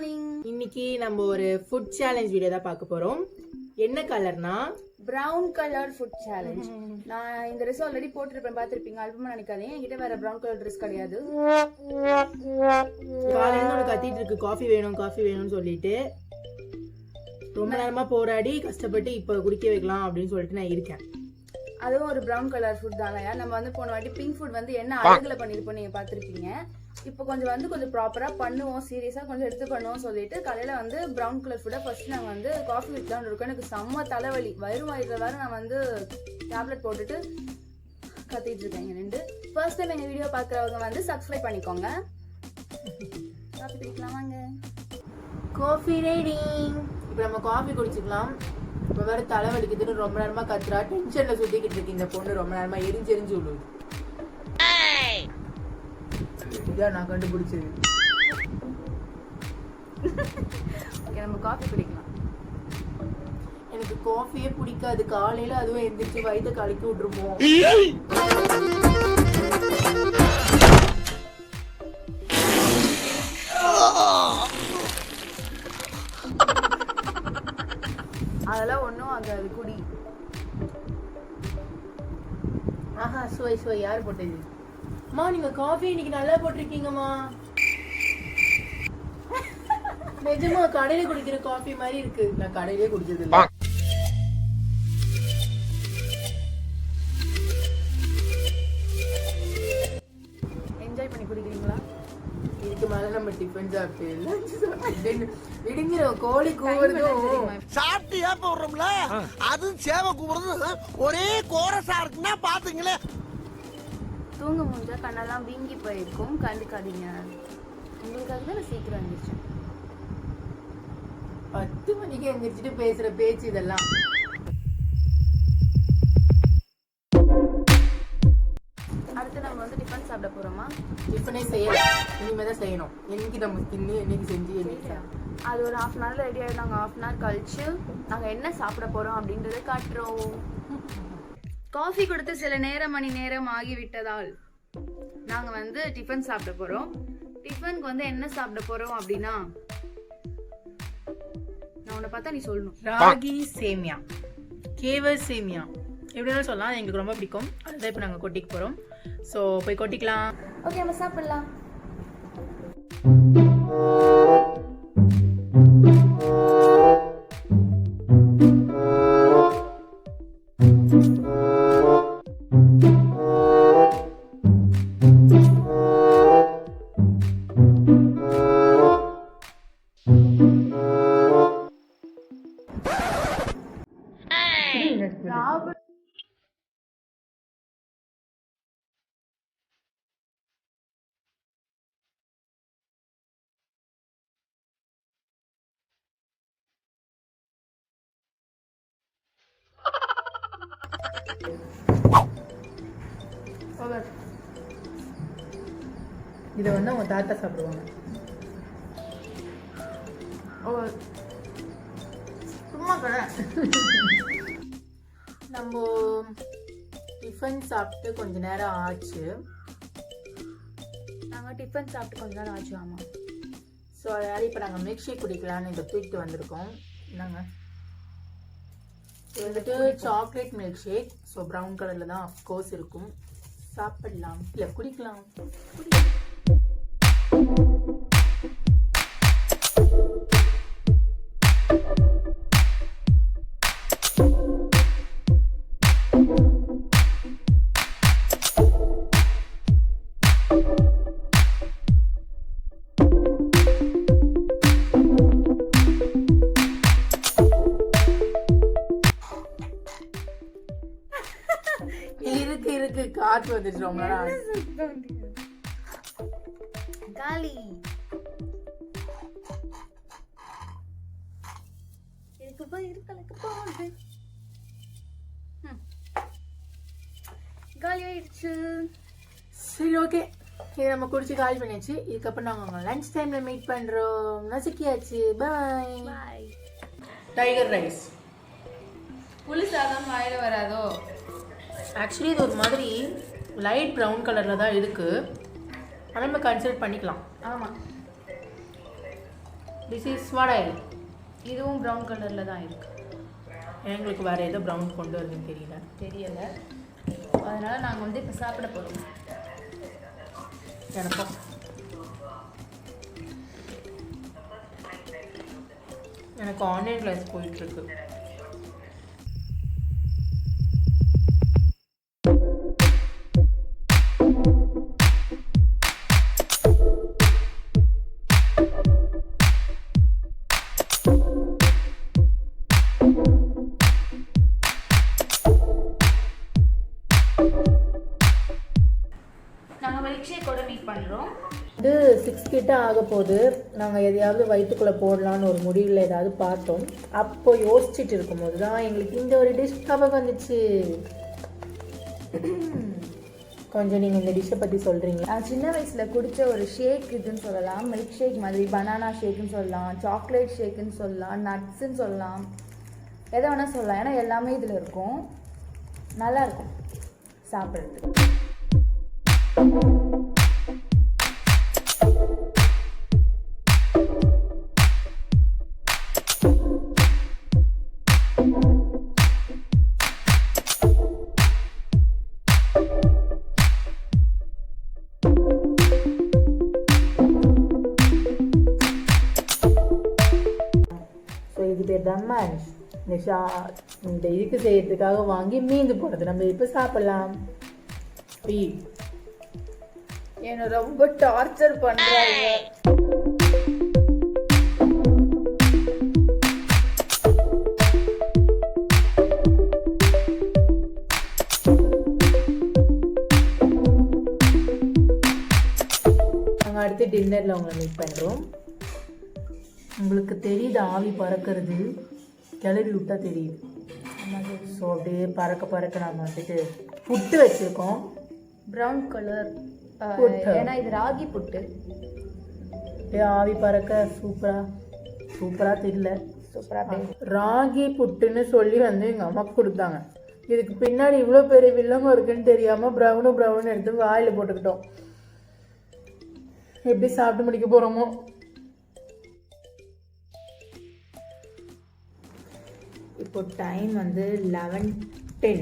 Morning. இன்னைக்கு நம்ம ஒரு ஃபுட் சேலஞ்ச் வீடியோ தான் பார்க்க போறோம். என்ன கலர்னா பிரவுன் கலர் ஃபுட் சேலஞ்ச். நான் இந்த ட்ரெஸ் ஆல்ரெடி போட்டுருப்பேன், பார்த்துருப்பீங்க. அல்பமா நினைக்காதீங்க, என்கிட்ட வேற பிரவுன் கலர் ட்ரெஸ் கிடையாது. காலையில ஒன்று கத்திட்டு இருக்கு, காஃபி வேணும் காஃபி வேணும்னு சொல்லிட்டு. ரொம்ப நேரமா போராடி கஷ்டப்பட்டு இப்போ குடிக்க வைக்கலாம் அப்படின்னு சொல்லிட்டு நான் இருக்கேன். அதுவும் ஒரு பிரவுன் கலர் ஃபுட் தானயா. நம்ம வந்து போன வாட்டி பிங்க் ஃபுட் வந்து என்ன அழகுல பண்ணிருப்போம் நீங்க பார்த்துருப்பீங்க. இப்போ கொஞ்சம் ப்ராப்பரா பண்ணுவோம், சீரியஸா கொஞ்சம் எடுத்து பண்ணுவோம் சொல்லிட்டு காலையில வந்து பிரவுன் கலர் ஃபுட்டை ஃபர்ஸ்ட் நாங்கள் வந்து காஃபி வித்தான் இருக்கோம். எனக்கு செம்ம தலைவலி, வயிறு வேற நான் வந்து டேப்லெட் போட்டுட்டு கத்திட்டு இருக்கேன் நின்று. ஃபர்ஸ்ட் டைம் எங்க வீடியோ பார்க்குறவங்க வந்து சப்ஸ்கிரைப் பண்ணிக்கோங்க. காஃபி குடிக்கலாம் வாங்க. Coffee ready. இப்போ நம்ம காஃபி குடிச்சுக்கலாம். இப்போ வேற தலைவலிக்குதுன்னு ரொம்ப நேரமா கத்துறா, டென்ஷன்ல சுத்திக்கிட்டு இருக்கு இந்த பொண்ணு. ரொம்ப நேரமா எரிஞ்சு விழுது. இதான் நான் கண்டுபிடிச்சது. நம்ம காஃபி குடிக்கலாம். எனக்கு காஃபியே பிடிக்காது. காலையில அதுவும் எந்திரிச்சு வயிற்ற கலக்கி விட்டுருமோ. அதெல்லாம் ஒன்றும் ஆகாது, குடி. ஆஹா, சுவை யார் போட்டது? அம்மா நீங்க காஃபி இன்னைக்கு நல்லா போட்டிருக்கீங்கம்மா. நிஜமா கடையில குடிக்கிற காஃபி மாதிரி இருக்கு. நான் கடையிலே குடிச்சது இல்லை. என்ஜாய் பண்ணி குடிக்கிறீங்களா? இதுக்கு மேல நம்ம டிஃபன் சாப்பிட்டு விடுங்கிற கோழி கூவுறதும் சாப்பிட்டியா போடுறோம்ல, அது சேவை கூவுறது ஒரே கோரஸா இருக்குன்னா பாத்துங்களேன். தூங்க முடிஞ்சா கண்ணெல்லாம் வீங்கி போயிருக்கும், கண்டுக்காதீங்க. உங்களுக்காக தான் நான் சீக்கிரம் எழுந்திரிச்சேன். 10 மணிக்கு எந்திரிச்சிட்டு பேசுற பேச்சு இதெல்லாம். அடுத்து நம்ம வந்து டிஃபன் சாப்பிட போறோமா? டிஃபனே செய்யலாம், இனிமேதான் செய்யணும். என்னைக்கு நம்ம என்னைக்கு செஞ்சு என்னைக்கு அது ஒரு 1/2 hour ரெடி ஆகிடும். நாங்கள் 1/2 hour கழிச்சு நாங்கள் என்ன சாப்பிட போறோம் அப்படின்றத காட்டுறோம். காஃபி கொடுத்து சில மணி நேரம் ஆகிவிட்டதால் நாங்கள் வந்து டிஃபன் சாப்பிட போறோம். டிஃபனுக்கு வந்து என்ன சாப்பிட போறோம் அப்படின்னா, நான் உன்னை பார்த்தா நீ சொல்லணும். ராகி சேமியா, கேவர் சேமியா எப்படினாலும் சொல்லலாம். எங்களுக்கு ரொம்ப பிடிக்கும். அதுதான் இப்போ நாங்கள் கொட்டிக்க போகிறோம். ஸோ போய் கொட்டிக்கலாம். ஓகே, நம்ம சாப்பிடலாம். இதை வந்து அவங்க தாத்தா சாப்பிடுவாங்க. சும்மா கடை. நம்ம டிஃபன் சாப்பிட்டு கொஞ்ச நேரம் ஆச்சு. நாங்கள் டிஃபன் சாப்பிட்டு கொஞ்ச நேரம் ஆச்சு. ஆமாம். ஸோ அதனால் இப்போ நாங்கள் மில்க் ஷேக் குடிக்கலான்னு இதை தூக்கிட்டு வந்திருக்கோம். என்னங்க இது வந்துட்டு chocolate milk shake. So brown கலரில் தான் அஃப்கோர்ஸ் இருக்கும். சாப்பிடலாம், இல்லை குடிக்கலாம். இருக்கு காற்று வந்துச்சு. ரொம்ப காலி காலி ஆயிடுச்சு. சரி, ஓகே. இதை நம்ம குடிச்சு காலி பண்ணியாச்சு. இதுக்கப்புறம் நாங்கள் லஞ்ச் டைம்ல மீட் பண்றோம். நசுக்கியாச்சு. பாய் பாய். டைகர் ரைஸ் புளி சாதம் வாயில வராதோ? ஆக்சுவலி இது ஒரு மாதிரி லைட் ப்ரௌன் கலரில் தான் இருக்குது. ஆனால் நம்ம கன்சிடர் பண்ணிக்கலாம். ஆமாம். This is what oil. இதுவும் ப்ரௌன் கலரில் தான் இருக்கு. எங்களுக்கு வேறு ஏதோ ப்ரௌன் கொண்டு வருதுன்னு தெரியலை. அதனால் நாங்கள் வந்து இப்போ சாப்பிட போகிறோம். எனக்கும் எனக்கு ஆன்லைன் கிளாஸ் போயிட்டுருக்கு. நாங்கள் மில்க் ஷேக்கோட மீட் பண்ணுறோம். இது 6 கிட்ட ஆக போகுது. நாங்கள் எதையாவது வயிற்றுக்குள்ளே போடலான்னு ஒரு முடிவில் ஏதாவது பார்த்தோம். அப்போ யோசிச்சுட்டு இருக்கும்போது தான் எங்களுக்கு இந்த ஒரு டிஷ் ஞாபகம் வந்துச்சு. கொஞ்சம் நீங்கள் இந்த டிஷ்ஷை பற்றி சொல்கிறீங்களா? நான் சின்ன வயசில் குடித்த ஒரு ஷேக் இதுன்னு சொல்லலாம். மில்க் ஷேக் மாதிரி பனானா ஷேக்குன்னு சொல்லலாம், சாக்லேட் ஷேக்குன்னு சொல்லலாம், நட்ஸுன்னு சொல்லலாம், எதை வேணால் சொல்லலாம். ஏன்னா எல்லாமே இதில் இருக்கும். நல்லாயிருக்கும் சாப்பிட்றதுக்கு. ஸோ இது பேர் தான் மேஷ். இந்த இதுக்கு செய்யறதுக்காக வாங்கி மீந்து போடுறது. நம்ம இப்போ சாப்பிடலாம். என்னை ரொம்ப டார்ச்சர் பண்ணுறாங்க. நாங்கள் அடுத்து டின்னரில் உங்களை மீட் பண்ணுறோம். உங்களுக்கு தெரியுது ஆவி பறக்கிறது, கிளறி விட்டா தெரியுது. ஸோ அப்படியே பறக்க நாங்கள் வந்துட்டு புட்டு வச்சுருக்கோம். ப்ரௌன் கலர், ஏன்னா இது ராகி புட்டு. அப்படியே ஆவி பறக்க சூப்பராக தெரியல. சூப்பராக ராகி புட்டுன்னு சொல்லி வந்து எங்கள் அம்மாவுக்கு கொடுத்தாங்க. இதுக்கு பின்னாடி இவ்வளோ பெரிய வில்லங்கம் இருக்குன்னு தெரியாமல் ப்ரௌனு எடுத்து வாயில் போட்டுக்கிட்டோம். எப்படி சாப்பிட்டு முடிக்க போகிறோமோ. இப்போ டைம் வந்து 11:10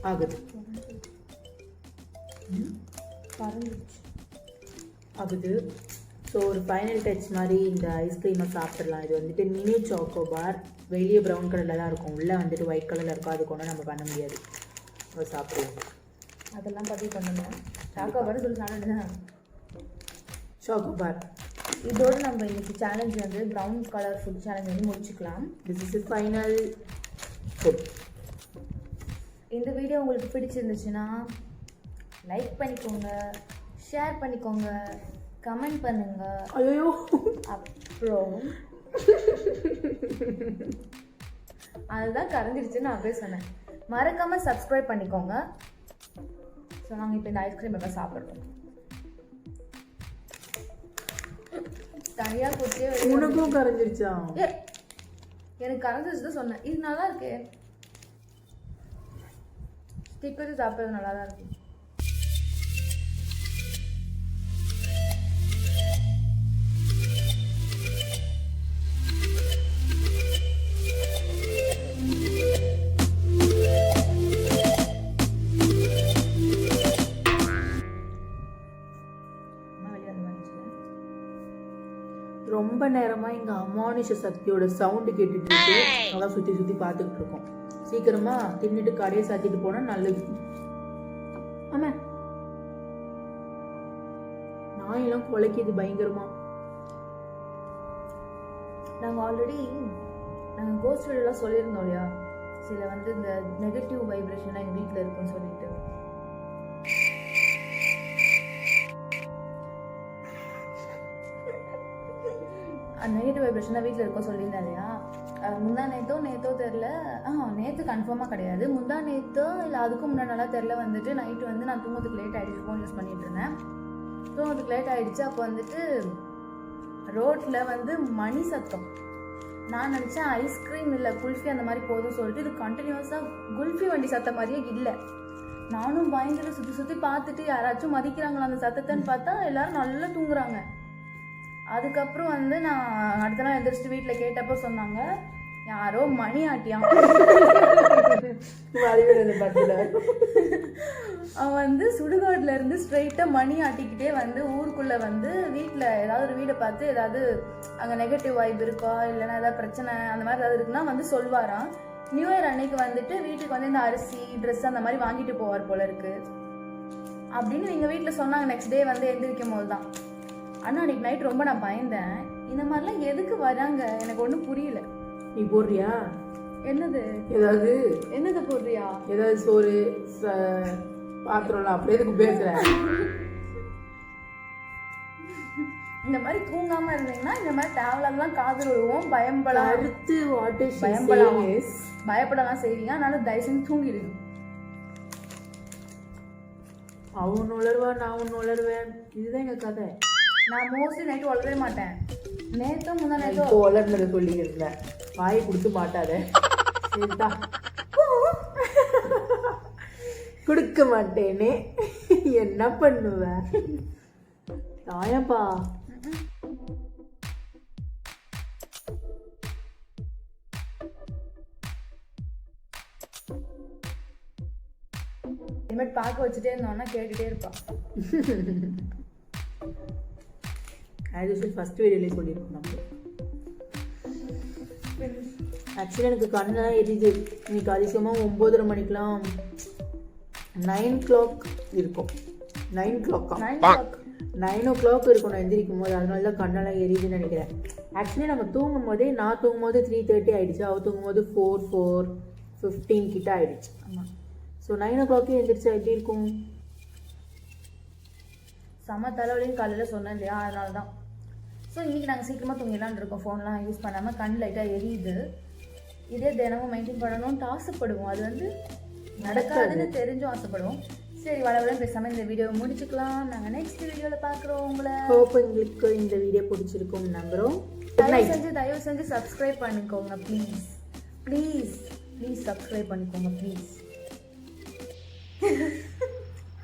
ஆகுது. ஸோ ஒரு ஃபைனல் டச் மாதிரி இந்த ஐஸ்கிரீமை சாப்பிட்றலாம். இது வந்துட்டு மினி சாக்கோ பார். வெளியே ப்ரௌன் கலரில் தான் இருக்கும், உள்ளே வந்துட்டு ஒயிட் கலரில் இருக்கும். அதுக்கு ஒன்றும் நம்ம பண்ண முடியாது. நம்ம சாப்பிடுவோம். அதெல்லாம் பற்றி பண்ணுங்கள். சாக்கோ பார் சொல்லி சாப்பிடுங்க. Choco bar. இதோட நம்ம இன்னைக்கு சேலஞ்ச் வந்து ப்ரௌன் கலர் ஃபுட் சேலஞ்ச் வந்து முடிச்சுக்கலாம். This is final food. இந்த வீடியோ உங்களுக்கு பிடிச்சிருந்துச்சுன்னா லைக் பண்ணிக்கோங்க, ஷேர் பண்ணிக்கோங்க, கமெண்ட் பண்ணுங்க. ஐயோ, அப்புறம் அதுதான் கரைஞ்சிருச்சுன்னு நான் அப்படியே சொன்னேன். மறக்காமல் சப்ஸ்கிரைப் பண்ணிக்கோங்க. ஸோ நாங்கள் இப்போ இந்த ஐஸ்கிரீம் எப்போ சாப்பிட்றோம். தனியாக கொடுத்தே உனக்கும் கரைஞ்சிருச்சா? எனக்கு கரைஞ்சிருச்சு தான் சொன்னேன். இது நல்லா இருக்கு. ஸ்டிக் வச்சு சாப்பிட்றது நல்லா தான் இருக்கு. ரொம்ப நேரமாக எங்கள் அமானுஷ சக்தியோட சவுண்டு கேட்டுட்டு இருக்கு. நல்லா சுற்றி பார்த்துக்கிட்டு இருக்கோம். சீக்கிரமா தின்னுட்டு கடையை சாத்திட்டு போனால் நல்லது. ஆமா, நாயெல்லாம் குலைக்குது பயங்கரமா. நாங்கள் ஆல்ரெடி கோஸ்ட் வீடெல்லாம் சொல்லியிருந்தோம் இல்லையா, சில வந்து இந்த நெகட்டிவ் வைப்ரேஷன்லாம் எங்கள் வீட்டில் இருக்குன்னு சொல்லிட்டு. நெகட்டிவ் வைப்ரேஷன் தான் வீட்டில் இருக்கும் சொல்லியிருந்தேன் இல்லையா. முந்தா நேத்தோ தெரில, நேற்று கன்ஃபார்மாக கிடையாது, முந்தா நேற்றோ இல்லை அதுக்கும் முன்னாடி நல்லா தெரில. வந்துட்டு நைட்டு வந்து நான் தூங்கத்துக்கு லேட் ஆகிடுச்சு, ஃபோன் யூஸ் பண்ணிகிட்டு இருந்தேன். தூங்கத்துக்கு லேட் ஆகிடுச்சு. அப்போ வந்துட்டு ரோட்டில் வந்து மணி சத்தம். நான் நினச்சேன் ஐஸ்கிரீம் இல்லை குல்ஃபி அந்த மாதிரி போதும் சொல்லிட்டு, இது கண்டினியூஸாக குல்ஃபி வண்டி சத்தம் மாதிரியே இல்லை. நானும் பயந்துட்டு சுற்றி பார்த்துட்டு யாராச்சும் மதிக்கிறாங்களா அந்த சத்தத்தைன்னு பார்த்தா எல்லாரும் நல்லா தூங்குறாங்க. அதுக்கப்புறம் வந்து நான் அடுத்த நாள் எந்திரிச்சிட்டு வீட்டில் கேட்டப்போ சொன்னாங்க யாரோ மணி ஆட்டியான். அவன் வந்து சுடுகாடுல இருந்து ஸ்ட்ரெயிட்டா மணி ஆட்டிக்கிட்டே வந்து ஊருக்குள்ள வந்து வீட்டில் ஏதாவது ஒரு வீடை பார்த்து ஏதாவது அங்கே நெகட்டிவ் வைப் இருக்கா இல்லைன்னா ஏதாவது பிரச்சனை அந்த மாதிரி ஏதாவது இருக்குன்னா வந்து சொல்வாராம். நியூ இயர் அன்னைக்கு வந்துட்டு வீட்டுக்கு வந்து இந்த அரிசி ட்ரெஸ் அந்த மாதிரி வாங்கிட்டு போவார் போல இருக்கு அப்படின்னு எங்கள் வீட்டில் சொன்னாங்க. நெக்ஸ்ட் டே வந்து எந்திரிக்கும் போது தான். ஆனால் அன்னைக்கு நைட் ரொம்ப நான் பயந்தேன். இந்த மாதிரிலாம் எதுக்கு வராங்க எனக்கு ஒன்றும் புரியல. நீ போடுறியா? என்னது ஏதாவது என்னது போடுறியா? ஏதாவது சோறு பாத்திரம்லாம் அப்படி எதுக்கு பேசுறேன்? இந்த மாதிரி தூங்காம இருந்தீங்கன்னா இந்த மாதிரி தேவையில்லாம் காதல் விடுவோம். பயப்படலாம் அடுத்து பயப்படலாம் செய்வீங்க. அதனால தயவு செஞ்சு தூங்கிடுங்க. அவன் உளருவா நான் ஒன்று உளருவேன். இதுதான் எங்க கதை. நான் மோஸ்ட்லி நைட்டு வளரவே மாட்டேன். நேற்றும் முந்தா நேரத்தோ இப்போ வளர்ந்தது சொல்லிக்கிறேன். வாயை கொடுத்து மாட்டாத. சரிதா? கொடுக்க மாட்டேனே என்ன பண்ணுவேன்? தாயப்பா இனிமேட் பார்க்க வச்சுட்டே இருந்தோம்னா கேட்டுட்டே இருப்பான். அது ஃபர்ஸ்ட் வீடியோலேயே சொல்லியிருக்கோம் நம்ம. ஆக்சுவலி எனக்கு கண்ணெல்லாம் எரியுது. இன்னைக்கு அதிசயமாக 9:30 மணிக்கெலாம் 9 o'clock இருக்கும். 9 o'clock 9 o'clock இருக்கும் நான் எந்திரிக்கும் போது. அதனால தான் கண்ணெல்லாம் எரியுதுன்னு நினைக்கிறேன். ஆக்சுவலி நம்ம தூங்கும் போதே நான் தூங்கும் போது 3:30 ஆகிடுச்சு. அவள் தூங்கும் போது 4:15 கிட்ட ஆகிடுச்சு. ஆமாம். ஸோ 9 o'clock எந்திரிச்சா எப்படி இருக்கும்? செம தலைவலின்னு காலையில் சொன்னேன் இல்லையா, அதனால தான். ஸோ இன்றைக்கி நாங்கள் சீக்கிரமாக தூங்கிடலான்னு இருக்கோம். ஃபோன்லாம் யூஸ் பண்ணாமல். கண் லைட்டாக எரியுது. இதே தினமும் மெயின்டைன் பண்ணணும்னு ஆசைப்படுவோம். அது வந்து நடக்காதுன்னு தெரிஞ்சும் ஆசைப்படுவோம். சரி வளவளன்னு பேசாமல் இந்த வீடியோவை முடிச்சுக்கலாம். நாங்கள் நெக்ஸ்ட் வீடியோவில் பார்க்குறோம் உங்களை. ஹோப் உங்களுக்கு இந்த வீடியோ பிடிச்சிருக்கும் நம்புகிறோம். தயவு செஞ்சு சப்ஸ்கிரைப் பண்ணிக்கோங்க ப்ளீஸ். ப்ளீஸ் ப்ளீஸ் சப்ஸ்கிரைப் பண்ணிக்கோங்க ப்ளீஸ்.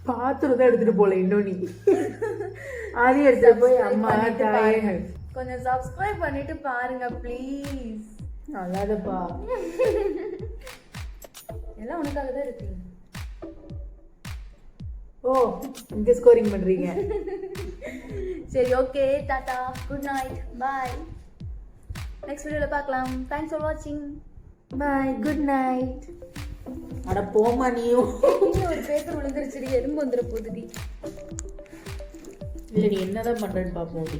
பாத்திரம் தான் எடுத்துட்டு போல இன்னும் நீ அதையும் எடுத்துட்டு போய் அம்மா தாயே கொஞ்சம் சப்ஸ்கிரைப் பண்ணிட்டு பாருங்க ப்ளீஸ். நல்லாதப்பா. எல்லாம் உனக்காக தான் இருக்கு. ஓ இங்க ஸ்கோரிங் பண்றீங்க. சரி okay Tata good night bye. Next வீடியோவில் பார்க்கலாம். தேங்க்ஸ் ஃபார் வாட்சிங். Bye good night. அட போமா நீயும். ஒரு பேப்பர் விழுந்துருச்சு. எறும்பு வந்துட போகுதுடி. இல்லை நீ என்னதான் பண்றேன்னு பார்ப்போம்.